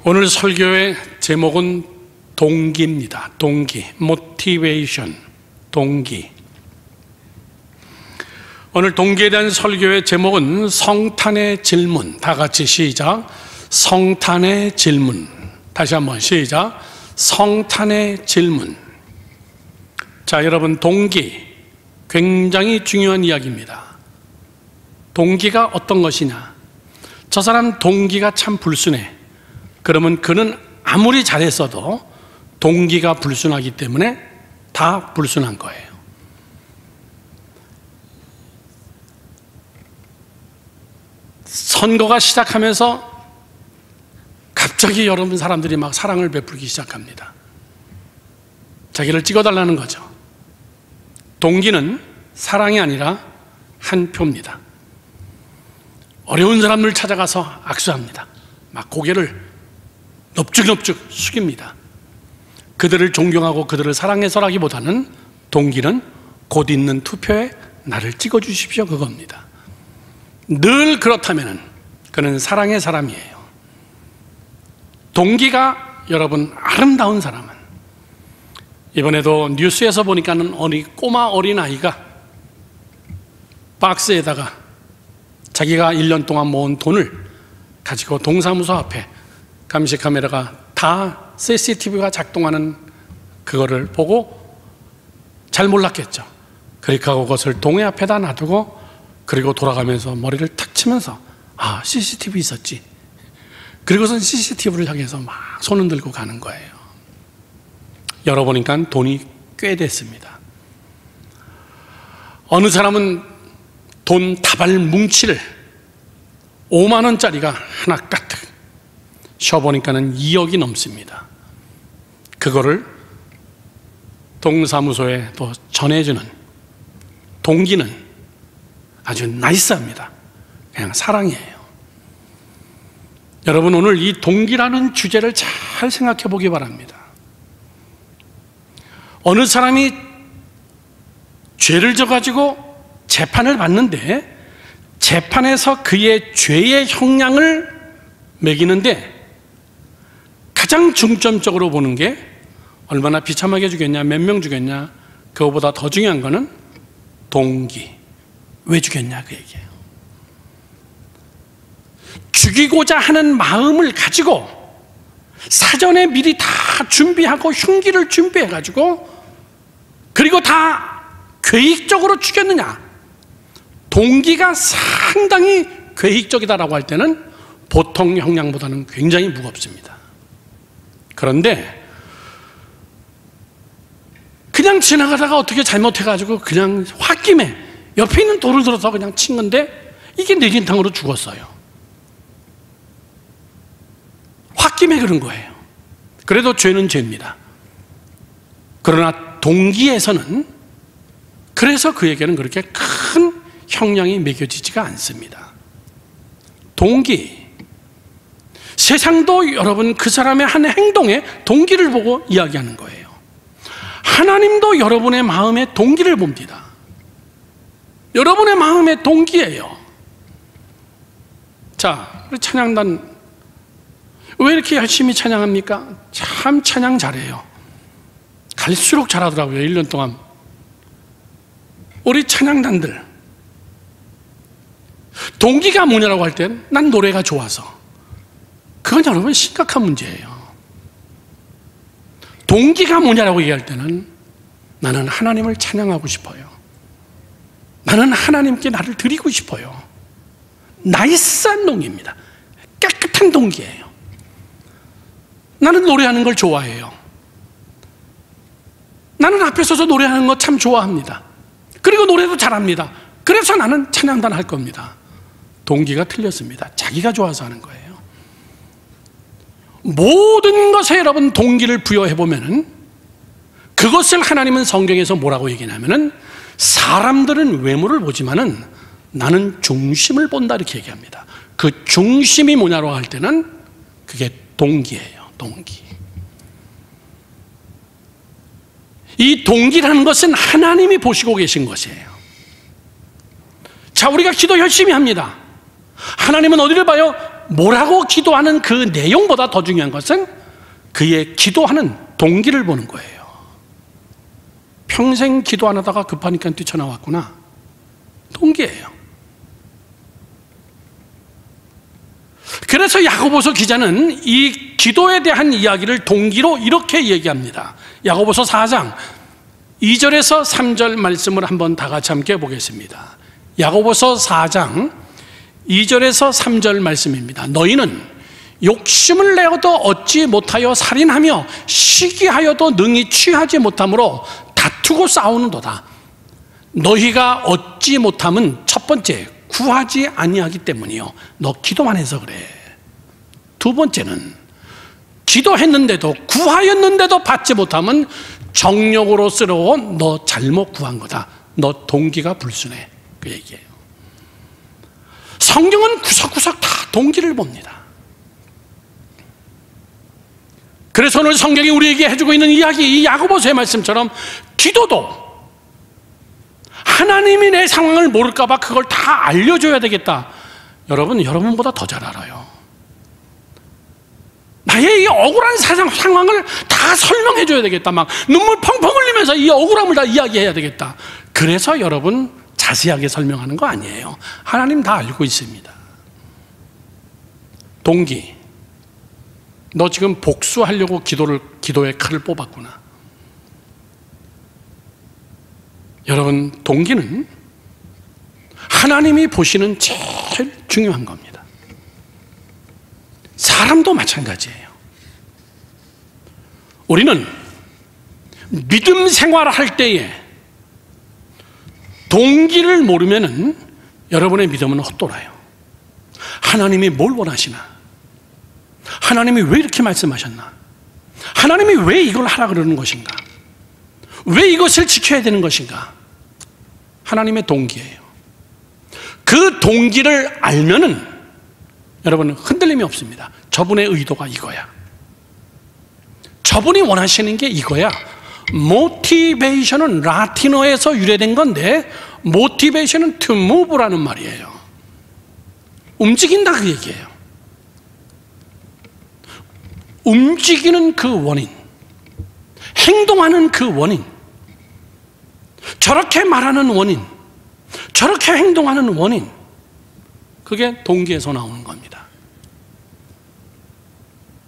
오늘 설교의 제목은 동기입니다. 동기, motivation, 동기. 오늘 동기에 대한 설교의 제목은 성탄의 질문. 다 같이 시작. 성탄의 질문. 다시 한번 시작. 성탄의 질문. 자, 여러분, 동기 굉장히 중요한 이야기입니다. 동기가 어떤 것이냐? 저 사람 동기가 참 불순해. 그러면 그는 아무리 잘했어도 동기가 불순하기 때문에 다 불순한 거예요. 선거가 시작하면서 갑자기 여러분 사람들이 막 사랑을 베풀기 시작합니다. 자기를 찍어달라는 거죠. 동기는 사랑이 아니라 한 표입니다. 어려운 사람들 찾아가서 악수합니다. 막 고개를 넙죽넙죽 숙입니다. 그들을 존경하고 그들을 사랑해서라기보다는 동기는 곧 있는 투표에 나를 찍어주십시오, 그겁니다. 늘 그렇다면 그는 사랑의 사람이에요. 동기가 여러분 아름다운 사람은, 이번에도 뉴스에서 보니까는 꼬마 어린아이가 박스에다가 자기가 1년 동안 모은 돈을 가지고 동사무소 앞에 감시 카메라가 다 CCTV가 작동하는 그거를 보고 잘 몰랐겠죠. 그러니까 그것을 동해 앞에다 놔두고 그리고 돌아가면서 머리를 탁 치면서 아, CCTV 있었지. 그리고선 CCTV를 향해서 막 손을 들고 가는 거예요. 열어보니까 돈이 꽤 됐습니다. 어느 사람은 돈 다발 뭉치를 5만 원짜리가 하나 가득, 쉬어보니까는 2억이 넘습니다. 그거를 동사무소에 또 전해주는 동기는 아주 나이스합니다. 그냥 사랑이에요. 여러분, 오늘 이 동기라는 주제를 잘 생각해 보기 바랍니다. 어느 사람이 죄를 져가지고 재판을 받는데 재판에서 그의 죄의 형량을 매기는데 가장 중점적으로 보는 게 얼마나 비참하게 죽였냐, 몇 명 죽였냐, 그거보다 더 중요한 거는 동기. 왜 죽였냐, 그 얘기예요. 죽이고자 하는 마음을 가지고 사전에 미리 다 준비하고 흉기를 준비해가지고 그리고 다 계획적으로 죽였느냐, 동기가 상당히 계획적이다라고 할 때는 보통 형량보다는 굉장히 무겁습니다. 그런데 그냥 지나가다가 어떻게 잘못해가지고 그냥 홧김에 옆에 있는 돌을 들어서 그냥 친 건데 이게 뇌진탕으로 죽었어요. 홧김에 그런 거예요. 그래도 죄는 죄입니다. 그러나 동기에서는 그래서 그에게는 그렇게 큰 형량이 매겨지지가 않습니다. 동기, 세상도 여러분 그 사람의 한 행동에 동기를 보고 이야기하는 거예요. 하나님도 여러분의 마음에 동기를 봅니다. 여러분의 마음의 동기예요. 자, 우리 찬양단 왜 이렇게 열심히 찬양합니까? 참 찬양 잘해요. 갈수록 잘하더라고요. 1년 동안 우리 찬양단들 동기가 뭐냐라고 할 땐 난 노래가 좋아서. 그건 여러분 심각한 문제예요. 동기가 뭐냐라고 얘기할 때는 나는 하나님을 찬양하고 싶어요. 나는 하나님께 나를 드리고 싶어요. 나이스한 동기입니다. 깨끗한 동기예요. 나는 노래하는 걸 좋아해요. 나는 앞에 서서 노래하는 거 참 좋아합니다. 그리고 노래도 잘합니다. 그래서 나는 찬양단 할 겁니다. 동기가 틀렸습니다. 자기가 좋아서 하는 거예요. 모든 것에 여러분 동기를 부여해보면 그것을 하나님은 성경에서 뭐라고 얘기하냐면은 사람들은 외모를 보지만은 나는 중심을 본다, 이렇게 얘기합니다. 그 중심이 뭐냐고 할 때는 그게 동기예요. 동기. 이 동기라는 것은 하나님이 보시고 계신 것이에요. 자, 우리가 기도 열심히 합니다. 하나님은 어디를 봐요? 뭐라고 기도하는 그 내용보다 더 중요한 것은 그의 기도하는 동기를 보는 거예요. 평생 기도 안 하다가 급하니까 뛰쳐나왔구나. 동기예요. 그래서 야고보서 기자는 이 기도에 대한 이야기를 동기로 이렇게 얘기합니다. 야고보서 4장 2절에서 3절 말씀을 한번 다 같이 함께 보겠습니다. 야고보서 4장 2절에서 3절 말씀입니다. 너희는 욕심을 내어도 얻지 못하여 살인하며 시기하여도 능히 취하지 못함으로 다투고 싸우는도다. 너희가 얻지 못함은 첫 번째 구하지 아니하기 때문이요. 너 기도만 해서 그래. 두 번째는 기도했는데도 구하였는데도 받지 못함은 정욕으로 쓰러워 너 잘못 구한 거다. 너 동기가 불순해. 그 얘기예요. 성경은 구석구석 다 동기를 봅니다. 그래서 오늘 성경이 우리에게 해주고 있는 이야기, 이 야고보서의 말씀처럼 기도도 하나님이 내 상황을 모를까 봐 그걸 다 알려줘야 되겠다. 여러분, 여러분보다 더 잘 알아요. 나의 이 억울한 상황을 다 설명해 줘야 되겠다. 막 눈물 펑펑 흘리면서 이 억울함을 다 이야기해야 되겠다. 그래서 여러분 자세하게 설명하는 거 아니에요. 하나님 다 알고 있습니다. 동기, 너 지금 복수하려고 기도의 칼을 뽑았구나. 여러분, 동기는 하나님이 보시는 제일 중요한 겁니다. 사람도 마찬가지예요. 우리는 믿음 생활을 할 때에 동기를 모르면은 여러분의 믿음은 헛돌아요. 하나님이 뭘 원하시나? 하나님이 왜 이렇게 말씀하셨나? 하나님이 왜 이걸 하라 그러는 것인가? 왜 이것을 지켜야 되는 것인가? 하나님의 동기예요. 그 동기를 알면은 여러분 흔들림이 없습니다. 저분의 의도가 이거야. 저분이 원하시는 게 이거야. 모티베이션은 라틴어에서 유래된 건데 모티베이션은 to move라는 말이에요. 움직인다 그 얘기예요. 움직이는 그 원인, 행동하는 그 원인, 저렇게 말하는 원인, 저렇게 행동하는 원인, 그게 동기에서 나오는 겁니다.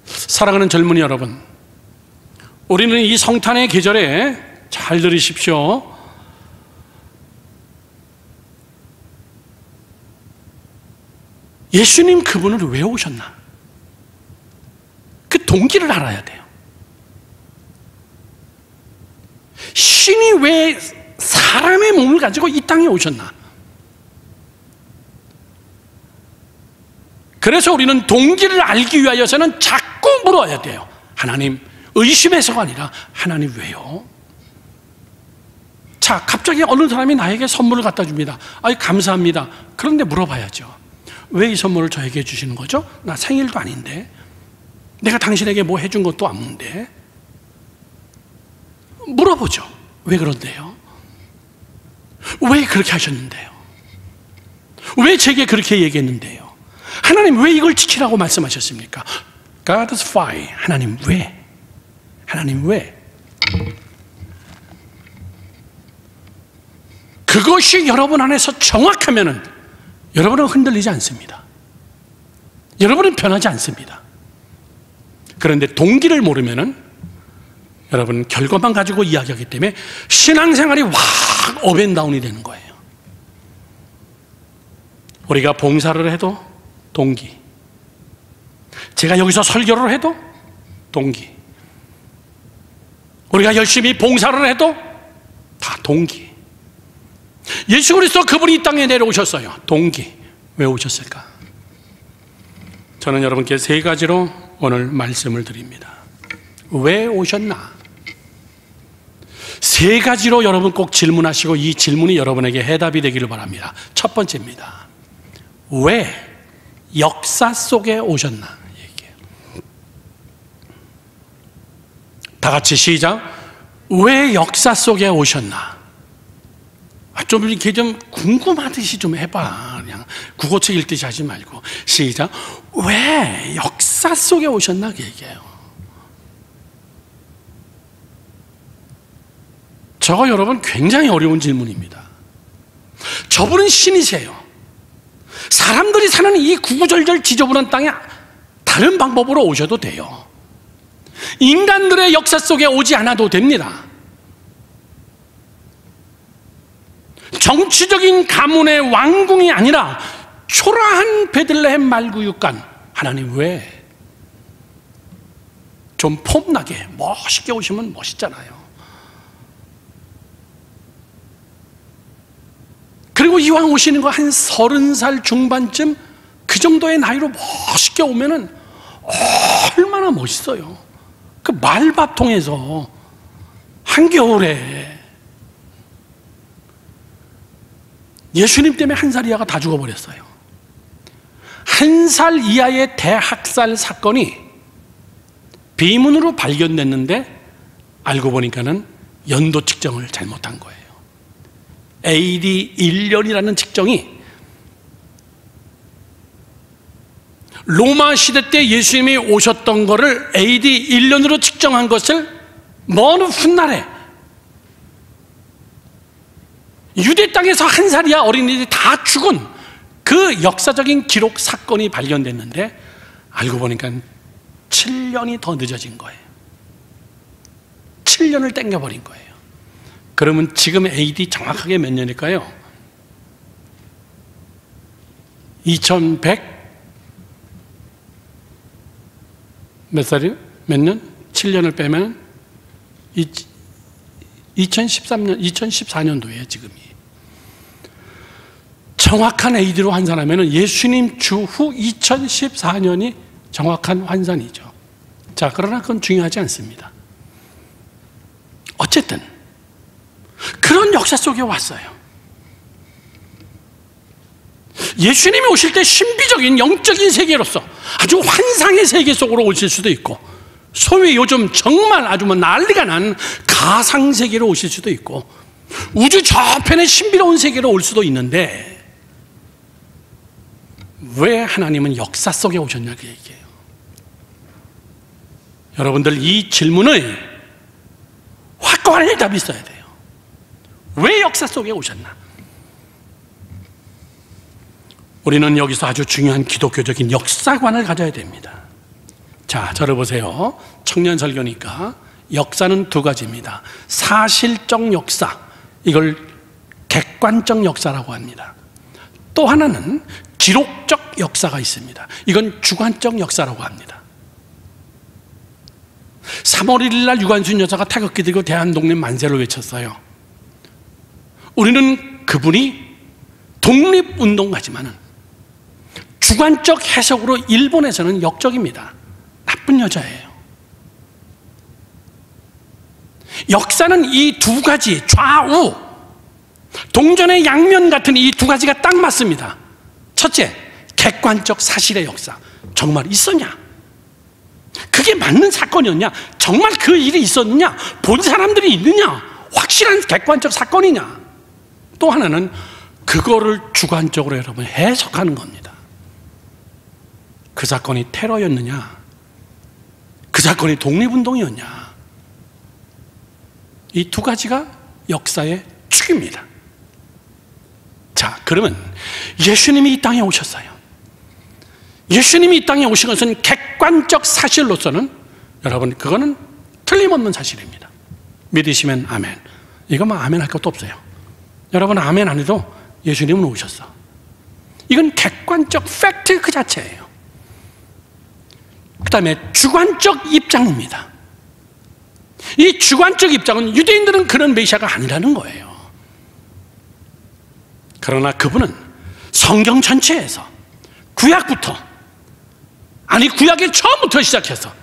사랑하는 젊은이 여러분, 우리는 이 성탄의 계절에 잘 들으십시오. 예수님 그분을 왜 오셨나? 그 동기를 알아야 돼요. 신이 왜 사람의 몸을 가지고 이 땅에 오셨나? 그래서 우리는 동기를 알기 위하여서는 자꾸 물어야 돼요. 하나님, 의심해서가 아니라 하나님 왜요? 자, 갑자기 어느 사람이 나에게 선물을 갖다 줍니다. 아이, 감사합니다. 그런데 물어봐야죠. 왜 이 선물을 저에게 주시는 거죠? 나 생일도 아닌데, 내가 당신에게 뭐 해준 것도 없는데. 물어보죠. 왜 그런데요? 왜 그렇게 하셨는데요? 왜 제게 그렇게 얘기했는데요? 하나님 왜 이걸 지키라고 말씀하셨습니까? God's why. 하나님 왜? 하나님 왜? 그것이 여러분 안에서 정확하면은 여러분은 흔들리지 않습니다. 여러분은 변하지 않습니다. 그런데 동기를 모르면은 여러분 결과만 가지고 이야기하기 때문에 신앙생활이 확 업앤다운이 되는 거예요. 우리가 봉사를 해도 동기, 제가 여기서 설교를 해도 동기, 우리가 열심히 봉사를 해도 다 동기. 예수 그리스도 그분이 이 땅에 내려오셨어요. 동기. 왜 오셨을까? 저는 여러분께 세 가지로 오늘 말씀을 드립니다. 왜 오셨나? 세 가지로 여러분 꼭 질문하시고 이 질문이 여러분에게 해답이 되기를 바랍니다. 첫 번째입니다. 왜 역사 속에 오셨나? 얘기해요. 다 같이 시작. 왜 역사 속에 오셨나? 좀 이렇게 좀 궁금하듯이 좀 해봐. 그냥 국어책 읽듯이 하지 말고. 시작. 왜 역사 속에 오셨나 그 얘기예요. 저거 여러분 굉장히 어려운 질문입니다. 저분은 신이세요. 사람들이 사는 이 구구절절 지저분한 땅에 다른 방법으로 오셔도 돼요. 인간들의 역사 속에 오지 않아도 됩니다. 정치적인 가문의 왕궁이 아니라 초라한 베들레헴 말구육간, 하나님 왜 좀 폼나게 멋있게 오시면 멋있잖아요. 그리고 이왕 오시는 거 한 30살 중반쯤 그 정도의 나이로 멋있게 오면은 얼마나 멋있어요. 그 말밥통에서 한겨울에 예수님 때문에 한 살 이하가 다 죽어버렸어요. 한 살 이하의 대학살 사건이 비문으로 발견됐는데 알고 보니까는 연도 측정을 잘못한 거예요. AD 1년이라는 측정이 로마 시대 때 예수님이 오셨던 거를 AD 1년으로 측정한 것을 먼 훗날에 유대 땅에서 한 살 이하 어린이들이 다 죽은 그 역사적인 기록 사건이 발견됐는데 알고 보니까 7년이 더 늦어진 거예요. 7년을 땡겨버린 거예요. 그러면 지금 AD 정확하게 몇 년일까요? 2100 몇 살이요? 몇 년? 7년을 빼면 2013년, 2014년도예요 지금이. 정확한 AD로 환산하면 예수님 주후 2014년이 정확한 환산이죠. 자, 그러나 그건 중요하지 않습니다. 어쨌든 그런 역사 속에 왔어요. 예수님이 오실 때 신비적인 영적인 세계로서 아주 환상의 세계 속으로 오실 수도 있고, 소위 요즘 정말 아주 난리가 난 가상 세계로 오실 수도 있고, 우주 저편의 신비로운 세계로 올 수도 있는데 왜 하나님은 역사 속에 오셨냐 그 얘기예요. 여러분들 이 질문을 확고한 답이 있어야 돼요. 왜 역사 속에 오셨나? 우리는 여기서 아주 중요한 기독교적인 역사관을 가져야 됩니다. 자, 저를 보세요. 청년 설교니까 역사는 두 가지입니다. 사실적 역사, 이걸 객관적 역사라고 합니다. 또 하나는 기록적 역사가 있습니다. 이건 주관적 역사라고 합니다. 3월 1일 날 유관순 여사가 태극기 들고 대한독립 만세를 외쳤어요. 우리는 그분이 독립운동가지만은 주관적 해석으로 일본에서는 역적입니다. 나쁜 여자예요. 역사는 이 두 가지, 좌우 동전의 양면 같은 이 두 가지가 딱 맞습니다. 첫째, 객관적 사실의 역사. 정말 있었냐? 그게 맞는 사건이었냐? 정말 그 일이 있었느냐? 본 사람들이 있느냐? 확실한 객관적 사건이냐? 또 하나는 그거를 주관적으로 여러분 해석하는 겁니다. 그 사건이 테러였느냐? 그 사건이 독립운동이었냐? 이 두 가지가 역사의 축입니다. 자, 그러면 예수님이 이 땅에 오셨어요. 예수님이 이 땅에 오신 것은 객관적 사실로서는 여러분 그거는 틀림없는 사실입니다. 믿으시면 아멘. 이거 아멘 할 것도 없어요. 여러분 아멘 안 해도 예수님은 오셨어. 이건 객관적 팩트 그 자체예요. 그 다음에 주관적 입장입니다. 이 주관적 입장은 유대인들은 그런 메시아가 아니라는 거예요. 그러나 그분은 성경 전체에서 구약부터, 아니 구약의 처음부터 시작해서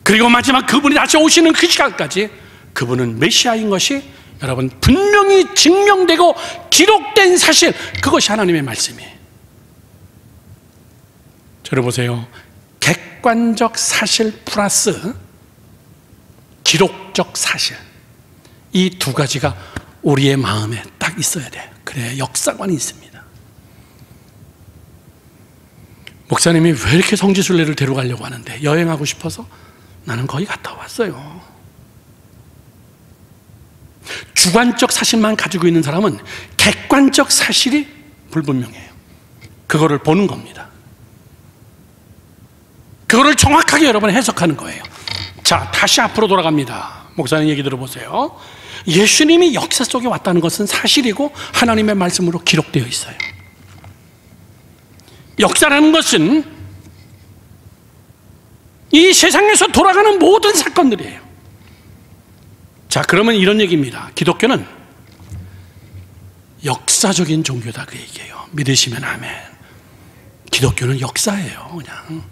그리고 마지막 그분이 다시 오시는 그 시간까지 그분은 메시아인 것이 여러분 분명히 증명되고 기록된 사실, 그것이 하나님의 말씀이에요. 저를 보세요. 객관적 사실 플러스 기록적 사실, 이 두 가지가 우리의 마음에 딱 있어야 돼요. 그래야 역사관이 있습니다. 목사님이 왜 이렇게 성지순례를 데려가려고 하는데, 여행하고 싶어서? 나는 거기 갔다 왔어요. 주관적 사실만 가지고 있는 사람은 객관적 사실이 불분명해요. 그거를 보는 겁니다. 그거를 정확하게 여러분 해석하는 거예요. 자, 다시 앞으로 돌아갑니다. 목사님 얘기 들어보세요. 예수님이 역사 속에 왔다는 것은 사실이고 하나님의 말씀으로 기록되어 있어요. 역사라는 것은 이 세상에서 돌아가는 모든 사건들이에요. 자, 그러면 이런 얘기입니다. 기독교는 역사적인 종교다, 그 얘기예요. 믿으시면 아멘. 기독교는 역사예요. 그냥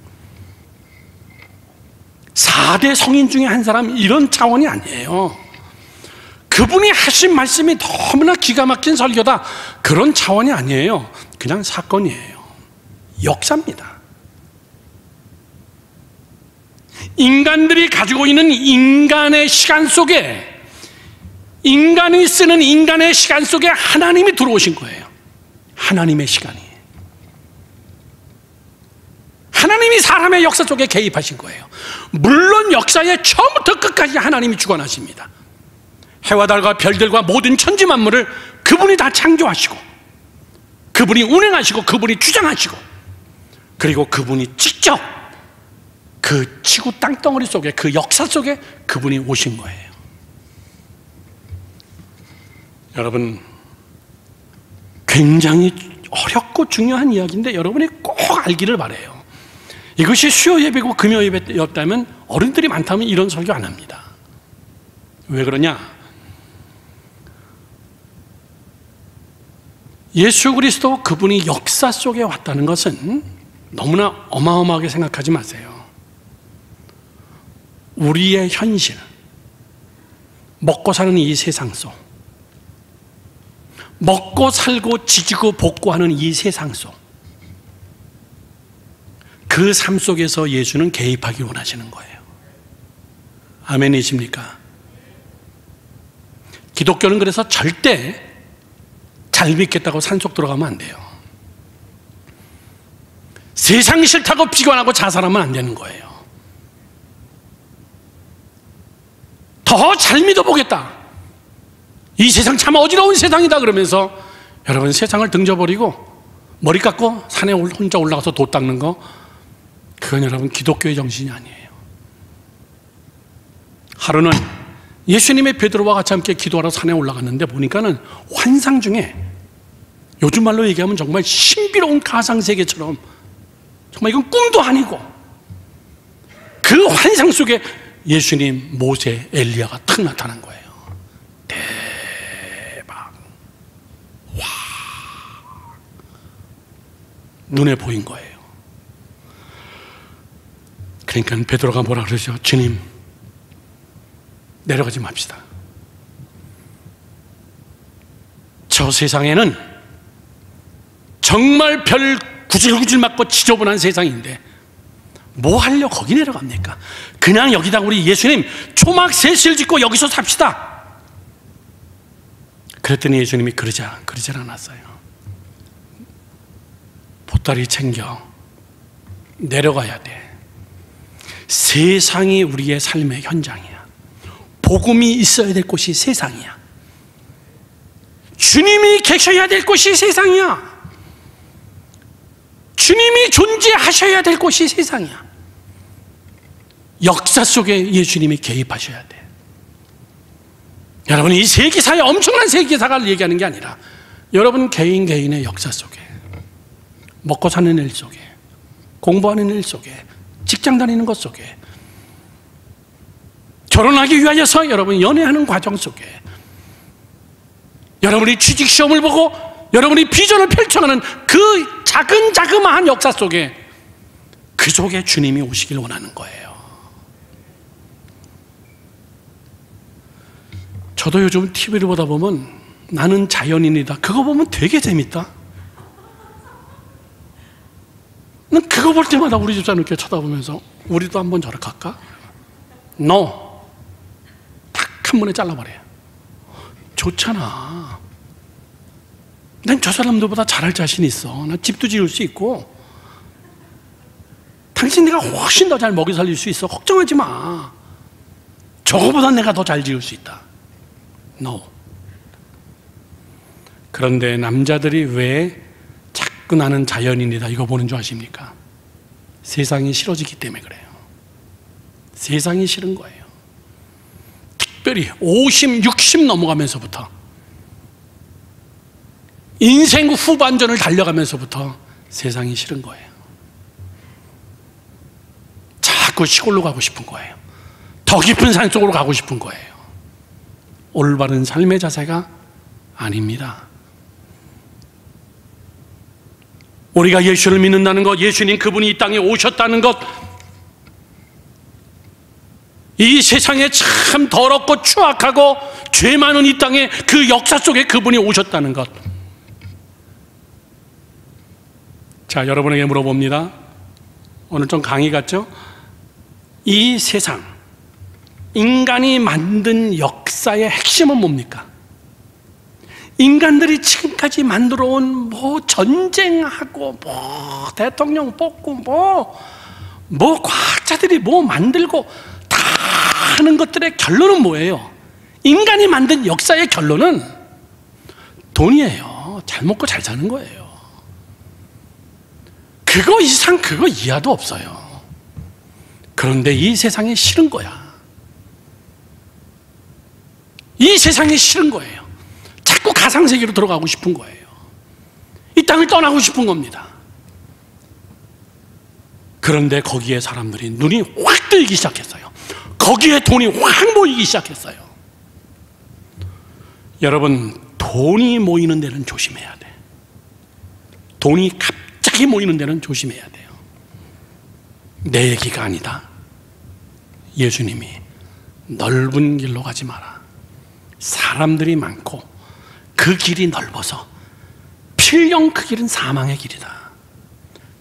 4대 성인 중에 한 사람, 이런 차원이 아니에요. 그분이 하신 말씀이 너무나 기가 막힌 설교다, 그런 차원이 아니에요. 그냥 사건이에요. 역사입니다. 인간들이 가지고 있는 인간의 시간 속에, 인간이 쓰는 인간의 시간 속에 하나님이 들어오신 거예요. 하나님의 시간이. 하나님이 사람의 역사 속에 개입하신 거예요. 물론 역사의 처음부터 끝까지 하나님이 주관하십니다. 해와 달과 별들과 모든 천지 만물을 그분이 다 창조하시고, 그분이 운행하시고, 그분이 주장하시고, 그리고 그분이 직접 그 지구 땅덩어리 속에, 그 역사 속에 그분이 오신 거예요. 여러분, 굉장히 어렵고 중요한 이야기인데 여러분이 꼭 알기를 바라요. 이것이 수요 예배고 금요 예배였다면, 어른들이 많다면 이런 설교 안 합니다. 왜 그러냐? 예수 그리스도 그분이 역사 속에 왔다는 것은 너무나 어마어마하게 생각하지 마세요. 우리의 현실, 먹고 사는 이 세상 속, 먹고 살고 지지고 볶고 하는 이 세상 속, 그 삶 속에서 예수는 개입하기 원하시는 거예요. 아멘이십니까? 기독교는 그래서 절대 잘 믿겠다고 산속 들어가면 안 돼요. 세상 싫다고 비관하고 자살하면 안 되는 거예요. 더 잘 믿어보겠다, 이 세상 참 어지러운 세상이다 그러면서 여러분 세상을 등져버리고 머리 깎고 산에 혼자 올라가서 돛 닦는 거, 그건 여러분 기독교의 정신이 아니에요. 하루는 예수님의 베드로와 같이 함께 기도하러 산에 올라갔는데 보니까는 환상 중에, 요즘 말로 얘기하면 정말 신비로운 가상세계처럼, 정말 이건 꿈도 아니고, 그 환상 속에 예수님, 모세, 엘리야가 탁 나타난 거예요. 대박. 와, 눈에 보인 거예요. 그러니까 베드로가 뭐라 그러죠? 주님, 내려가지 맙시다. 저 세상에는 정말 별 구질구질 맞고 지저분한 세상인데 뭐 하려 거기 내려갑니까? 그냥 여기다 우리 예수님 초막 셋을 짓고 여기서 삽시다. 그랬더니 예수님이 그러질 않았어요. 보따리 챙겨 내려가야 돼. 세상이 우리의 삶의 현장이야. 복음이 있어야 될 곳이 세상이야. 주님이 계셔야 될 곳이 세상이야. 주님이 존재하셔야 될 곳이 세상이야. 역사 속에 예수님이 개입하셔야 돼. 여러분, 이 세계사의 엄청난 세계사를 얘기하는 게 아니라 여러분 개인의 역사 속에, 먹고 사는 일 속에, 공부하는 일 속에, 직장 다니는 것 속에, 결혼하기 위하여서 여러분 연애하는 과정 속에, 여러분이 취직시험을 보고 여러분이 비전을 펼쳐가는 그 자그마한 역사 속에, 그 속에 주님이 오시길 원하는 거예요. 저도 요즘 TV를 보다 보면 나는 자연인이다, 그거 보면 되게 재밌다. 난 그거 볼 때마다 우리 집사람 이렇게 쳐다보면서 우리도 한번 저렇게 할까? No. 딱 한 번에 잘라버려요. 좋잖아. 난 저 사람들보다 잘할 자신 있어. 나 집도 지을 수 있고 당신 내가 훨씬 더 잘 먹여 살릴 수 있어. 걱정하지 마. 저거보다 내가 더 잘 지을 수 있다. No. 그런데 남자들이 왜 자꾸 나는 자연인이다 이거 보는 줄 아십니까? 세상이 싫어지기 때문에 그래요. 세상이 싫은 거예요. 특별히 50, 60 넘어가면서부터 인생 후반전을 달려가면서부터 세상이 싫은 거예요. 자꾸 시골로 가고 싶은 거예요. 더 깊은 산속으로 가고 싶은 거예요. 올바른 삶의 자세가 아닙니다. 우리가 예수를 믿는다는 것, 예수님 그분이 이 땅에 오셨다는 것, 이 세상에 참 더럽고 추악하고 죄 많은 이 땅에 그 역사 속에 그분이 오셨다는 것. 자, 여러분에게 물어봅니다. 오늘 좀 강의 같죠? 이 세상, 인간이 만든 역사의 핵심은 뭡니까? 인간들이 지금까지 만들어 온 전쟁하고 대통령 뽑고 과학자들이 만들고 다 하는 것들의 결론은 뭐예요? 인간이 만든 역사의 결론은 돈이에요. 잘 먹고 잘 사는 거예요. 그거 이상 그거 이하도 없어요. 그런데 이 세상이 싫은 거야. 이 세상이 싫은 거예요. 자꾸 가상세계로 들어가고 싶은 거예요. 이 땅을 떠나고 싶은 겁니다. 그런데 거기에 사람들이 눈이 확 뜨이기 시작했어요. 거기에 돈이 확 모이기 시작했어요. 여러분, 돈이 모이는 데는 조심해야 돼. 돈이 갑자기 모이는 데는 조심해야 돼요. 내 얘기가 아니다. 예수님이 넓은 길로 가지 마라. 사람들이 많고 그 길이 넓어서 필령 그 길은 사망의 길이다.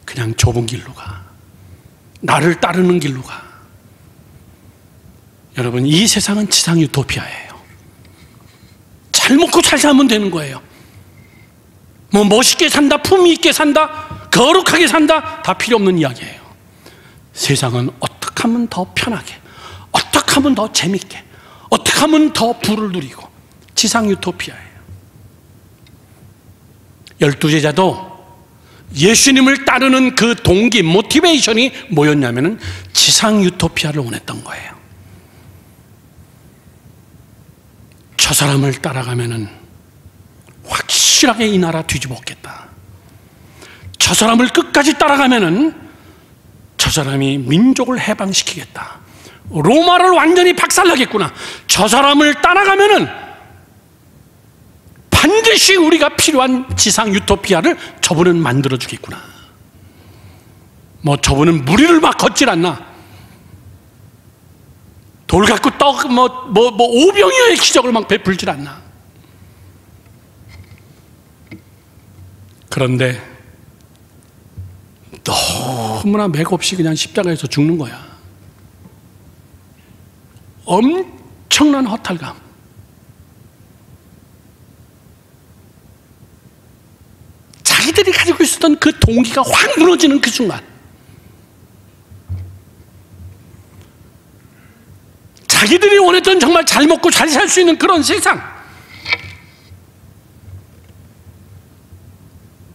그냥 좁은 길로 가. 나를 따르는 길로 가. 여러분, 이 세상은 지상 유토피아예요. 잘 먹고 잘 살면 되는 거예요. 멋있게 산다, 품위 있게 산다, 거룩하게 산다, 다 필요 없는 이야기예요. 세상은 어떻게 하면 더 편하게, 어떻게 하면 더 재밌게, 어떻게 하면 더 부를 누리고, 지상 유토피아예요. 12제자도 예수님을 따르는 그 동기, 모티베이션이 뭐였냐면은 지상 유토피아를 원했던 거예요. 저 사람을 따라가면은 확실하게 이 나라 뒤집어먹겠다. 저 사람을 끝까지 따라가면은 저 사람이 민족을 해방시키겠다. 로마를 완전히 박살나겠구나. 저 사람을 따라가면은 반드시 우리가 필요한 지상 유토피아를 저분은 만들어주겠구나. 저분은 무리를 막 걷질 않나. 돌 갖고 오병이어의 기적을 막 베풀질 않나. 그런데 너무나 맥없이 그냥 십자가에서 죽는 거야. 엄청난 허탈감. 자기들이 가지고 있었던 그 동기가 확 무너지는 그 순간, 자기들이 원했던 정말 잘 먹고 잘 살 수 있는 그런 세상.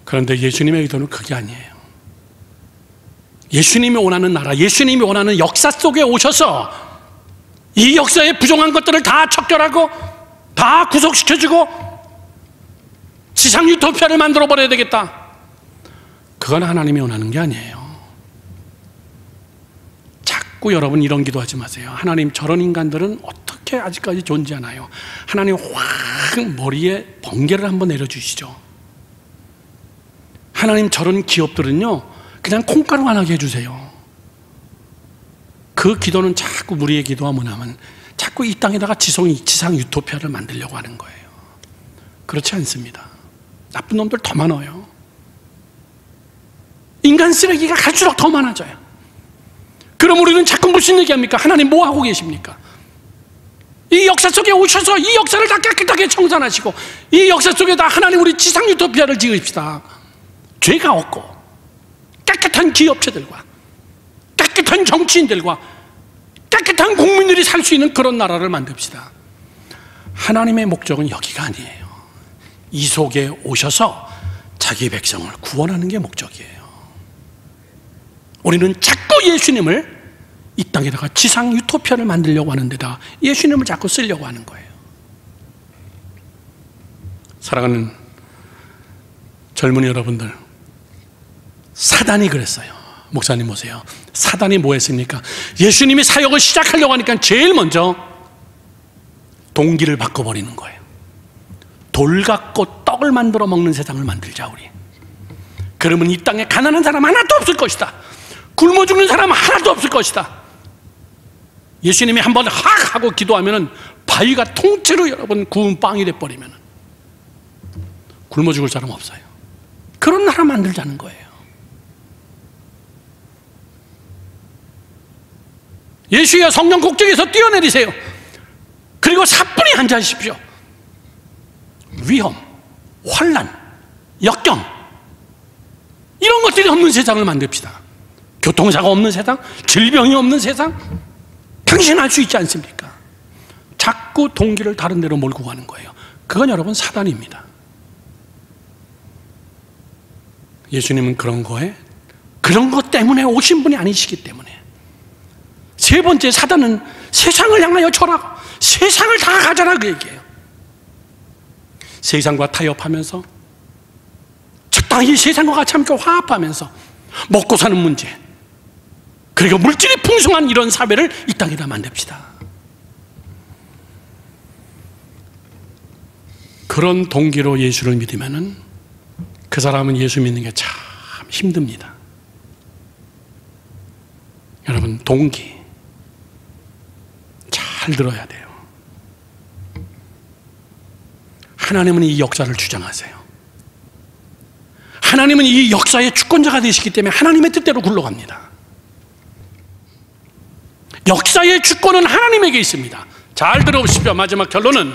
그런데 예수님의 의도는 그게 아니에요. 예수님이 원하는 나라, 예수님이 원하는 역사 속에 오셔서 이 역사의 부정한 것들을 다 척결하고 다 구속시켜주고 지상 유토피아를 만들어버려야 되겠다. 그건 하나님이 원하는 게 아니에요. 자꾸 여러분 이런 기도하지 마세요. 하나님, 저런 인간들은 어떻게 아직까지 존재하나요? 하나님, 확 머리에 번개를 한번 내려주시죠. 하나님, 저런 기업들은요 그냥 콩가루 안 하게 해주세요. 그 기도는 자꾸 우리의 기도가 뭐냐면 자꾸 이 땅에다가 지상 유토피아를 만들려고 하는 거예요. 그렇지 않습니다. 나쁜 놈들 더 많아요. 인간 쓰레기가 갈수록 더 많아져요. 그럼 우리는 자꾸 무슨 얘기합니까? 하나님 뭐 하고 계십니까? 이 역사 속에 오셔서 이 역사를 다 깨끗하게 청산하시고 이 역사 속에다 하나님 우리 지상 유토피아를 지읍시다. 죄가 없고 깨끗한 기업체들과 깨끗한 정치인들과 깨끗한 국민들이 살 수 있는 그런 나라를 만듭시다. 하나님의 목적은 여기가 아니에요. 이 속에 오셔서 자기 백성을 구원하는 게 목적이에요. 우리는 자꾸 예수님을 이 땅에다가 지상 유토피아를 만들려고 하는 데다 예수님을 자꾸 쓰려고 하는 거예요. 사랑하는 젊은이 여러분들, 사단이 그랬어요. 목사님 보세요. 사단이 뭐 했습니까? 예수님이 사역을 시작하려고 하니까 제일 먼저 동기를 바꿔버리는 거예요. 돌 갖고 떡을 만들어 먹는 세상을 만들자 우리. 그러면 이 땅에 가난한 사람 하나도 없을 것이다. 굶어 죽는 사람 하나도 없을 것이다. 예수님이 한번 확 하고 기도하면 바위가 통째로 여러분 구운 빵이 돼버리면 굶어 죽을 사람 없어요. 그런 나라 만들자는 거예요. 예수여 성령 곡적에서 뛰어내리세요. 그리고 사뿐히 앉아주십시오. 위험, 환난, 역경 이런 것들이 없는 세상을 만듭시다. 교통사고 없는 세상, 질병이 없는 세상, 당신 알 수 있지 않습니까? 자꾸 동기를 다른 데로 몰고 가는 거예요. 그건 여러분 사단입니다. 예수님은 그런 것 때문에 오신 분이 아니시기 때문에. 세 번째, 사단은 세상을 향하여 절하고 세상을 다 가져라 그 얘기예요. 세상과 타협하면서 적당히 세상과 같이 함께 화합하면서 먹고 사는 문제, 그리고 물질이 풍성한 이런 사회를 이 땅에다 만듭시다. 그런 동기로 예수를 믿으면은 그 사람은 예수 믿는 게 참 힘듭니다. 여러분, 동기 잘 들어야 돼요. 하나님은 이 역사를 주장하세요. 하나님은 이 역사의 주권자가 되시기 때문에 하나님의 뜻대로 굴러갑니다. 역사의 주권은 하나님에게 있습니다. 잘 들어보십시오. 마지막 결론은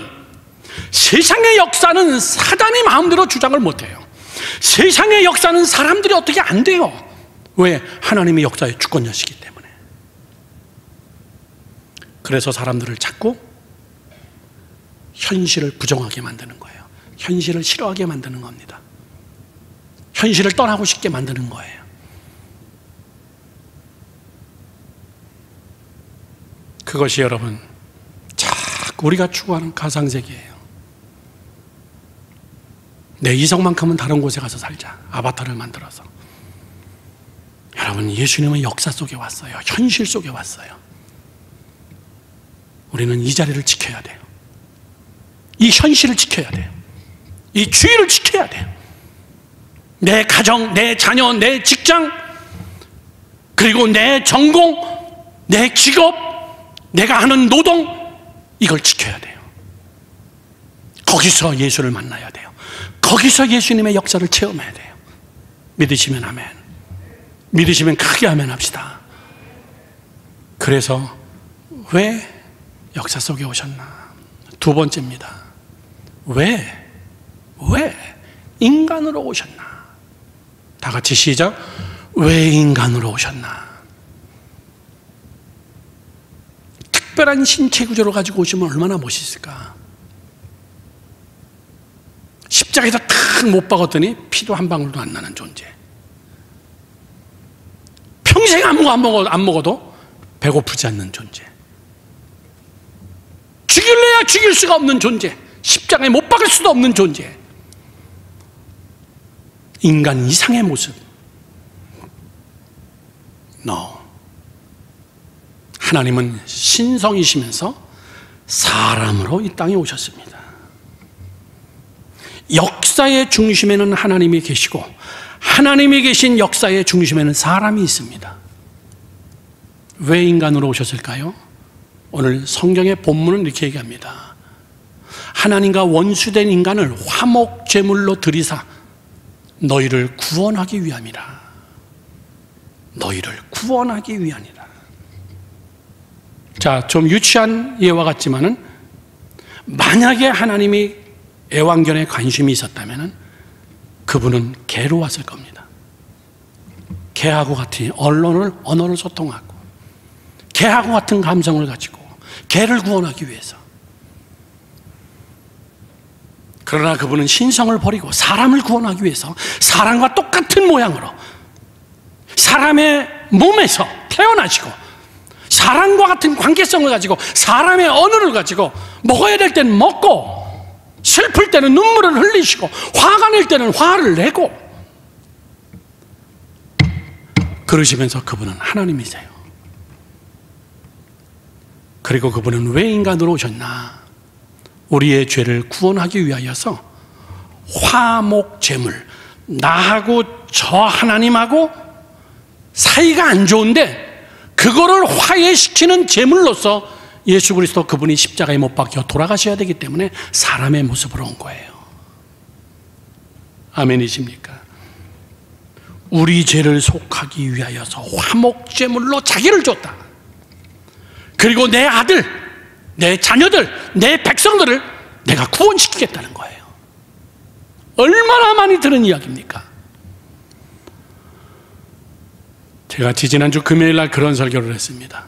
세상의 역사는 사단이 마음대로 주장을 못해요. 세상의 역사는 사람들이 어떻게 안 돼요. 왜? 하나님의 역사의 주권자시기 때문에. 그래서 사람들을 자꾸 현실을 부정하게 만드는 거예요. 현실을 싫어하게 만드는 겁니다. 현실을 떠나고 싶게 만드는 거예요. 그것이 여러분 자꾸 우리가 추구하는 가상세계예요. 내 이성만큼은 다른 곳에 가서 살자. 아바타를 만들어서. 여러분, 예수님은 역사 속에 왔어요. 현실 속에 왔어요. 우리는 이 자리를 지켜야 돼요. 이 현실을 지켜야 돼요. 이 주의를 지켜야 돼요. 내 가정, 내 자녀, 내 직장, 그리고 내 전공, 내 직업, 내가 하는 노동, 이걸 지켜야 돼요. 거기서 예수를 만나야 돼요. 거기서 예수님의 역사를 체험해야 돼요. 믿으시면 아멘. 믿으시면 크게 아멘 합시다. 그래서 왜 역사 속에 오셨나? 두 번째입니다. 왜 인간으로 오셨나? 다 같이 시작. 왜 인간으로 오셨나? 특별한 신체 구조를 가지고 오시면 얼마나 멋있을까? 십자가에서 탁 못 박았더니 피도 한 방울도 안 나는 존재. 평생 안 먹어도 배고프지 않는 존재. 죽일래야 죽일 수가 없는 존재. 십자가에 못 박을 수도 없는 존재. 인간 이상의 모습. No. 하나님은 신성이시면서 사람으로 이 땅에 오셨습니다. 역사의 중심에는 하나님이 계시고 하나님이 계신 역사의 중심에는 사람이 있습니다. 왜 인간으로 오셨을까요? 오늘 성경의 본문은 이렇게 얘기합니다. 하나님과 원수된 인간을 화목 제물로 드리사 너희를 구원하기 위함이라. 너희를 구원하기 위함이라. 자, 좀 유치한 예와 같지만은 만약에 하나님이 애완견에 관심이 있었다면 그분은 개로 왔을 겁니다. 개하고 같은 언어를 소통하고 개하고 같은 감성을 가지고 개를 구원하기 위해서. 그러나 그분은 신성을 버리고 사람을 구원하기 위해서 사람과 똑같은 모양으로 사람의 몸에서 태어나시고 사람과 같은 관계성을 가지고 사람의 언어를 가지고 먹어야 될 때는 먹고 슬플 때는 눈물을 흘리시고 화가 날 때는 화를 내고 그러시면서 그분은 하나님이세요. 그리고 그분은 왜 인간으로 오셨나? 우리의 죄를 구원하기 위하여서 화목제물, 나하고 저 하나님하고 사이가 안 좋은데 그거를 화해시키는 제물로서 예수 그리스도 그분이 십자가에 못 박혀 돌아가셔야 되기 때문에 사람의 모습으로 온 거예요. 아멘이십니까? 우리 죄를 속하기 위하여서 화목제물로 자기를 줬다. 그리고 내 아들, 내 자녀들, 내 백성들을 내가 구원시키겠다는 거예요. 얼마나 많이 들은 이야기입니까? 제가 지지난주 금요일 날 그런 설교를 했습니다.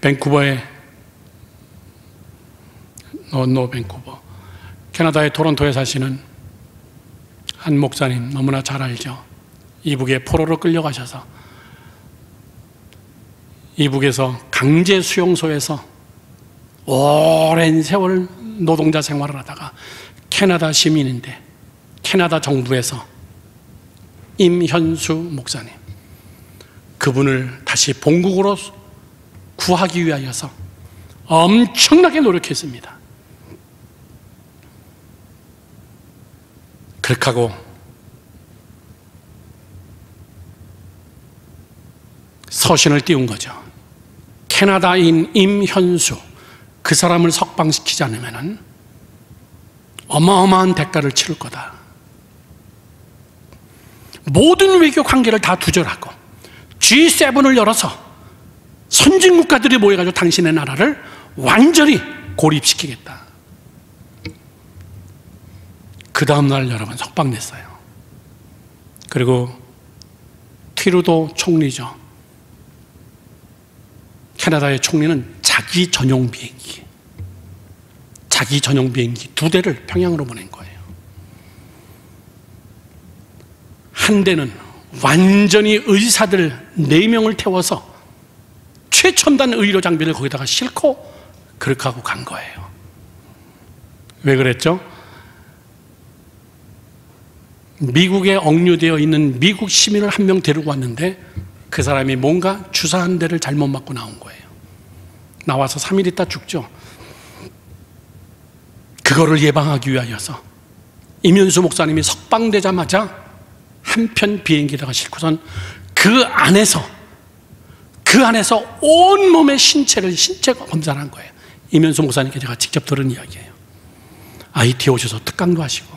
밴쿠버에 밴쿠버 캐나다의 토론토에 사시는 한 목사님 너무나 잘 알죠. 이북에 포로로 끌려가셔서 이북에서 강제 수용소에서 오랜 세월 노동자 생활을 하다가 캐나다 시민인데 캐나다 정부에서 임현수 목사님 그분을 다시 본국으로 구하기 위하여서 엄청나게 노력했습니다. 그렇게 하고 서신을 띄운 거죠. 캐나다인 임현수 그 사람을 석방시키지 않으면 어마어마한 대가를 치를 거다. 모든 외교 관계를 다 두절하고 G7을 열어서 선진국가들이 모여가지고 당신의 나라를 완전히 고립시키겠다. 그 다음날 여러분 석방됐어요. 그리고 트루도 총리죠. 캐나다의 총리는 자기 전용 비행기 2대를 평양으로 보낸 거예요. 한 대는 완전히 의사들 4명을 태워서 최첨단 의료 장비를 거기다가 싣고 그렇게 하고 간 거예요. 왜 그랬죠? 미국에 억류되어 있는 미국 시민을 한 명 데리고 왔는데 그 사람이 뭔가 주사 한 대를 잘못 맞고 나온 거예요. 나와서 3일 있다 죽죠. 그거를 예방하기 위하여서 임현수 목사님이 석방되자마자 한편 비행기에다가 싣고선 그 안에서 온몸의 신체 검사를 한 거예요. 임현수 목사님께 제가 직접 들은 이야기예요. IT 오셔서 특강도 하시고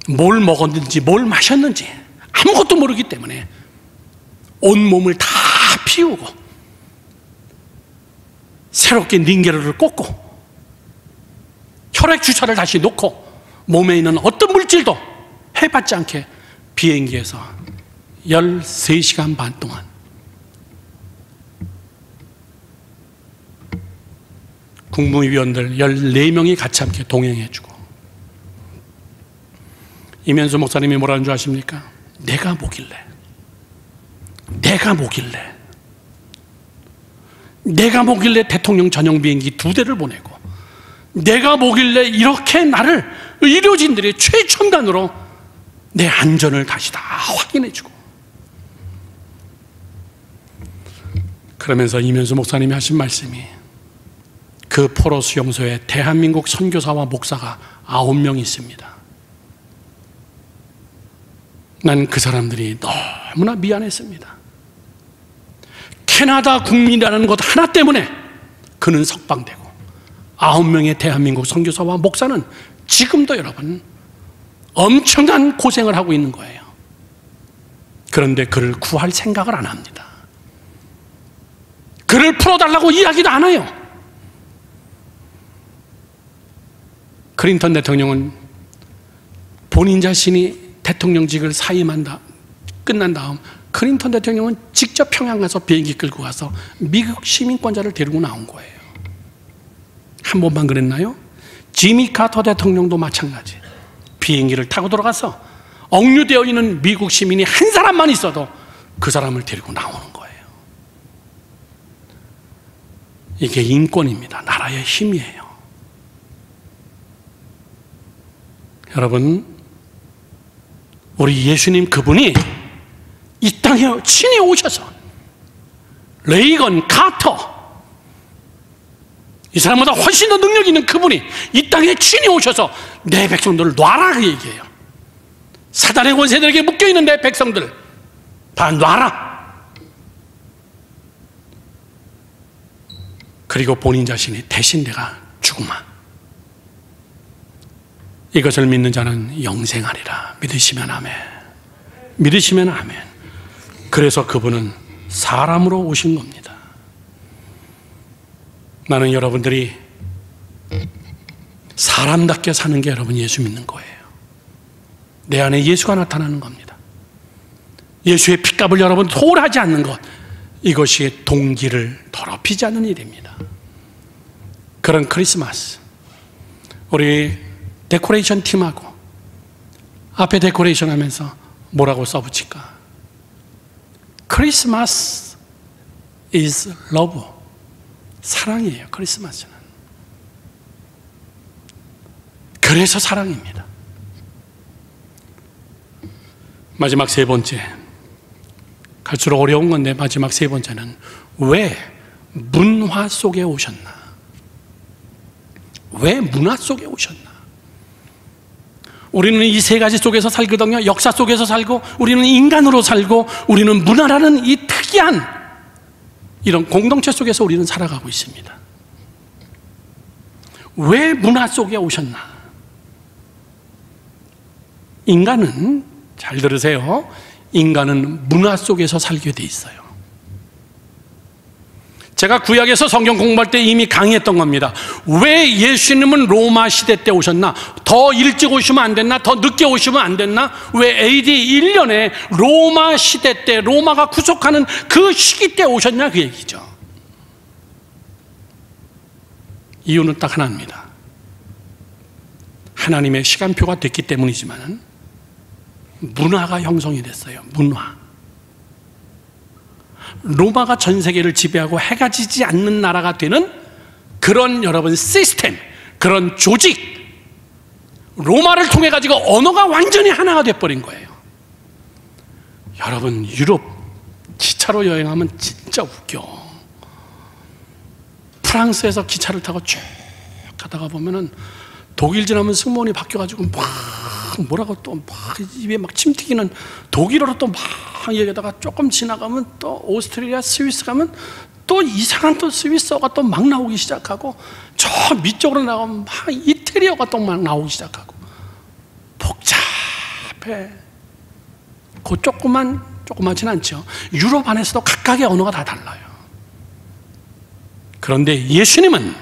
뭘 먹었는지 뭘 마셨는지 아무것도 모르기 때문에 온몸을 다 피우고 새롭게 링게르를 꽂고 혈액 주사를 다시 놓고 몸에 있는 어떤 물질도 해받지 않게 비행기에서 13시간 반 동안 국무위원들 14명이 같이 함께 동행해주고 임현수 목사님이 뭐라는 줄 아십니까? 내가 뭐길래 대통령 전용 비행기 2대를 보내고 내가 뭐길래 이렇게 나를 의료진들이 최첨단으로 내 안전을 다시 다 확인해주고 그러면서 임현수 목사님이 하신 말씀이 그 포로 수용소에 대한민국 선교사와 목사가 9명 있습니다. 난 그 사람들이 너무나 미안했습니다. 캐나다 국민이라는 것 하나 때문에 그는 석방되고 9명의 대한민국 선교사와 목사는 지금도 여러분 엄청난 고생을 하고 있는 거예요. 그런데 그를 구할 생각을 안 합니다. 그를 풀어달라고 이야기도 안 해요. 클린턴 대통령은 본인 자신이 대통령직을 끝난 다음 클린턴 대통령은 직접 평양 가서 비행기 끌고 가서 미국 시민권자를 데리고 나온 거예요. 한 번만 그랬나요? 지미 카터 대통령도 마찬가지. 비행기를 타고 들어가서 억류되어 있는 미국 시민이 한 사람만 있어도 그 사람을 데리고 나오는 거예요. 이게 인권입니다. 나라의 힘이에요. 여러분, 우리 예수님 그분이 이 땅에 친히 오셔서 레이건, 카터, 이 사람보다 훨씬 더 능력 있는 그분이 이 땅에 친히 오셔서 내 백성들을 놔라 그 얘기예요. 사단의 권세들에게 묶여있는 내 백성들 다 놔라. 그리고 본인 자신이 대신 내가 죽으마. 이것을 믿는 자는 영생하리라. 믿으시면 아멘. 믿으시면 아멘. 그래서 그분은 사람으로 오신 겁니다. 나는 여러분들이 사람답게 사는 게 여러분 예수 믿는 거예요. 내 안에 예수가 나타나는 겁니다. 예수의 핏값을 여러분 소홀하지 않는 것, 이것이 동기를 더럽히지 않는 일입니다. 그런 크리스마스, 우리 데코레이션 팀하고 앞에 데코레이션 하면서 뭐라고 써붙일까? 크리스마스 is love. 사랑이에요, 크리스마스는. 그래서 사랑입니다. 마지막 세 번째, 갈수록 어려운 건데 마지막 세 번째는 왜 문화 속에 오셨나? 왜 문화 속에 오셨나? 우리는 이 세 가지 속에서 살거든요. 역사 속에서 살고, 우리는 인간으로 살고, 우리는 문화라는 이 특이한 이런 공동체 속에서 우리는 살아가고 있습니다. 왜 문화 속에 오셨나? 인간은, 잘 들으세요, 인간은 문화 속에서 살게 돼 있어요. 제가 구약에서 성경 공부할 때 이미 강의했던 겁니다. 왜 예수님은 로마 시대 때 오셨나? 더 일찍 오시면 안 됐나? 더 늦게 오시면 안 됐나? 왜 AD 1년에 로마 시대 때, 로마가 구속하는 그 시기 때 오셨냐? 그 얘기죠. 이유는 딱 하나입니다. 하나님의 시간표가 됐기 때문이지만 문화가 형성이 됐어요. 문화. 로마가 전 세계를 지배하고 해가 지지 않는 나라가 되는 그런 여러분 시스템, 그런 조직, 로마를 통해 가지고 언어가 완전히 하나가 돼버린 거예요. 여러분, 유럽 기차로 여행하면 진짜 웃겨. 프랑스에서 기차를 타고 쭉 가다가 보면은 독일 지나면 승무원이 바뀌어가지고 막 뭐라고 또 막 입에 막 침 튀기는 독일어로 또 막 얘기하다가 조금 지나가면 또 오스트리아, 스위스 가면 또 이상한 또 스위스어가 또 막 나오기 시작하고, 저 밑쪽으로 나가면 막 이태리어가 또 막 나오기 시작하고, 복잡해. 그 조그맣진 않죠. 유럽 안에서도 각각의 언어가 다 달라요. 그런데 예수님은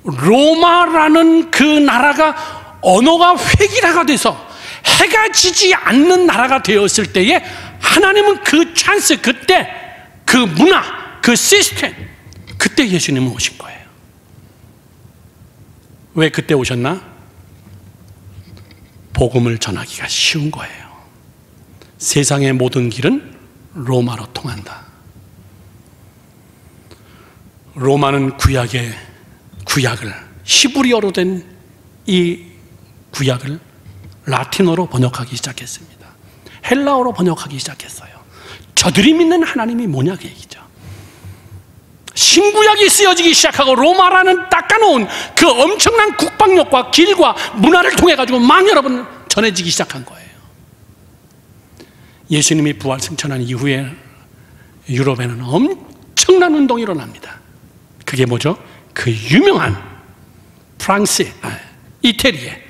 로마라는 그 나라가 언어가 획일화가 돼서 해가 지지 않는 나라가 되었을 때에 하나님은 그 찬스, 그때 그 문화, 그 시스템, 그때 예수님은 오신 거예요. 왜 그때 오셨나? 복음을 전하기가 쉬운 거예요. 세상의 모든 길은 로마로 통한다. 로마는 구약을 히브리어로 된 이 구약을 라틴어로 번역하기 시작했습니다. 헬라어로 번역하기 시작했어요. 저들이 믿는 하나님이 뭐냐 그 얘기죠. 신구약이 쓰여지기 시작하고 로마라는 닦아놓은 그 엄청난 국방력과 길과 문화를 통해 가지고 막 여러분 전해지기 시작한 거예요. 예수님이 부활 승천한 이후에 유럽에는 엄청난 운동이 일어납니다. 그게 뭐죠? 그 유명한 프랑스, 이태리의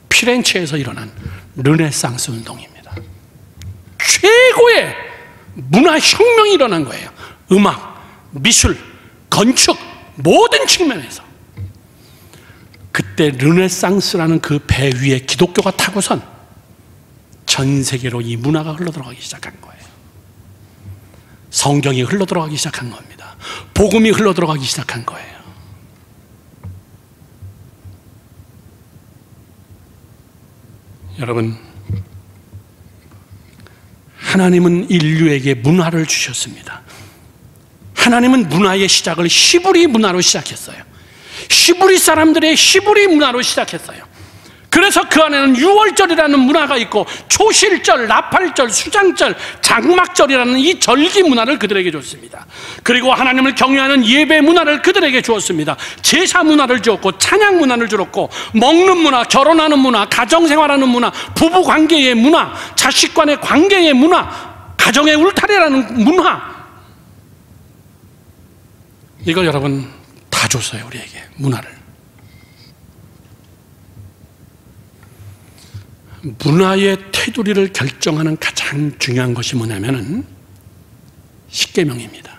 피렌체에서 일어난 르네상스 운동입니다. 최고의 문화혁명이 일어난 거예요. 음악, 미술, 건축, 모든 측면에서. 그때 르네상스라는 그 배 위에 기독교가 타고선 전 세계로 이 문화가 흘러들어가기 시작한 거예요. 성경이 흘러들어가기 시작한 겁니다. 복음이 흘러들어가기 시작한 거예요. 여러분, 하나님은 인류에게 문화를 주셨습니다. 하나님은 문화의 시작을 히브리 문화로 시작했어요. 히브리 사람들의 히브리 문화로 시작했어요. 그래서 그 안에는 유월절이라는 문화가 있고 초실절, 나팔절, 수장절, 장막절이라는 이 절기 문화를 그들에게 줬습니다. 그리고 하나님을 경외하는 예배 문화를 그들에게 주었습니다. 제사 문화를 주었고 찬양 문화를 주었고 먹는 문화, 결혼하는 문화, 가정생활하는 문화, 부부관계의 문화, 자식 간의 관계의 문화, 가정의 울타리라는 문화, 이걸 여러분 다 줬어요. 우리에게 문화를. 문화의 테두리를 결정하는 가장 중요한 것이 뭐냐면은 십계명입니다.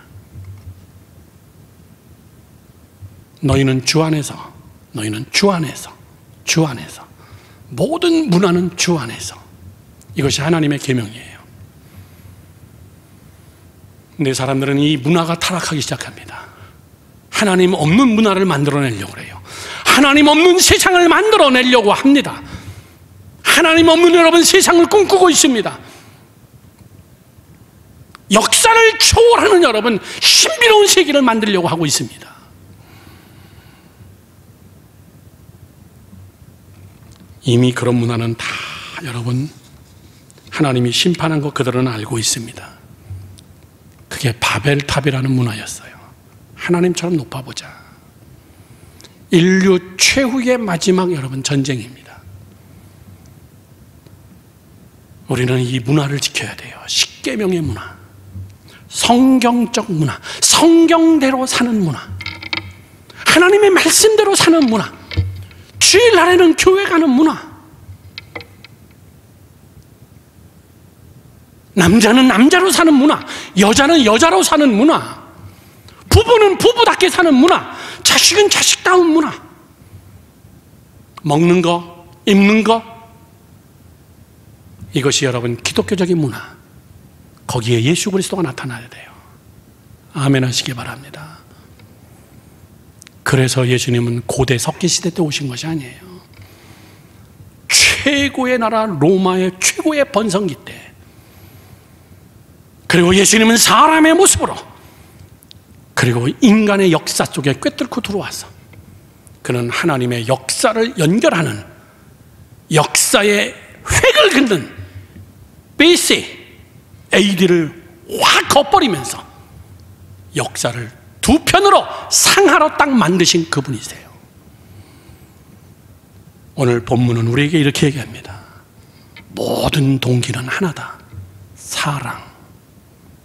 너희는 주 안에서, 너희는 주 안에서, 주 안에서, 모든 문화는 주 안에서. 이것이 하나님의 계명이에요. 근데 사람들은 이 문화가 타락하기 시작합니다. 하나님 없는 문화를 만들어내려고 해요. 하나님 없는 세상을 만들어내려고 합니다. 하나님 없는 여러분 세상을 꿈꾸고 있습니다. 역사를 초월하는 여러분 신비로운 세계를 만들려고 하고 있습니다. 이미 그런 문화는 다 여러분 하나님이 심판한 거 그들은 알고 있습니다. 그게 바벨탑이라는 문화였어요. 하나님처럼 높아보자. 인류 최후의 마지막 여러분 전쟁입니다. 우리는 이 문화를 지켜야 돼요. 십계명의 문화, 성경적 문화, 성경대로 사는 문화, 하나님의 말씀대로 사는 문화, 주일날에는 교회 가는 문화, 남자는 남자로 사는 문화, 여자는 여자로 사는 문화, 부부는 부부답게 사는 문화, 자식은 자식다운 문화, 먹는 거, 입는 거, 이것이 여러분 기독교적인 문화, 거기에 예수 그리스도가 나타나야 돼요. 아멘 하시기 바랍니다. 그래서 예수님은 고대 석기시대 때 오신 것이 아니에요. 최고의 나라 로마의 최고의 번성기 때, 그리고 예수님은 사람의 모습으로, 그리고 인간의 역사 속에 꿰뚫고 들어와서 그는 하나님의 역사를 연결하는, 역사의 획을 긋는 BC, AD를 확 걷버리면서 역사를 두 편으로 상하로 딱 만드신 그분이세요. 오늘 본문은 우리에게 이렇게 얘기합니다. 모든 동기는 하나다. 사랑.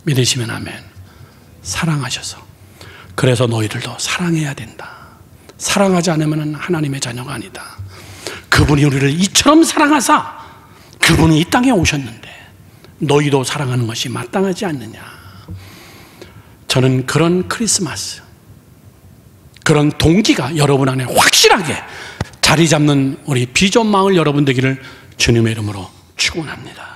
믿으시면 아멘. 사랑하셔서. 그래서 너희들도 사랑해야 된다. 사랑하지 않으면 하나님의 자녀가 아니다. 그분이 우리를 이처럼 사랑하사 그분이 이 땅에 오셨는데 너희도 사랑하는 것이 마땅하지 않느냐. 저는 그런 크리스마스, 그런 동기가 여러분 안에 확실하게 자리 잡는 우리 비전 마을 여러분 되기를 주님의 이름으로 축원합니다.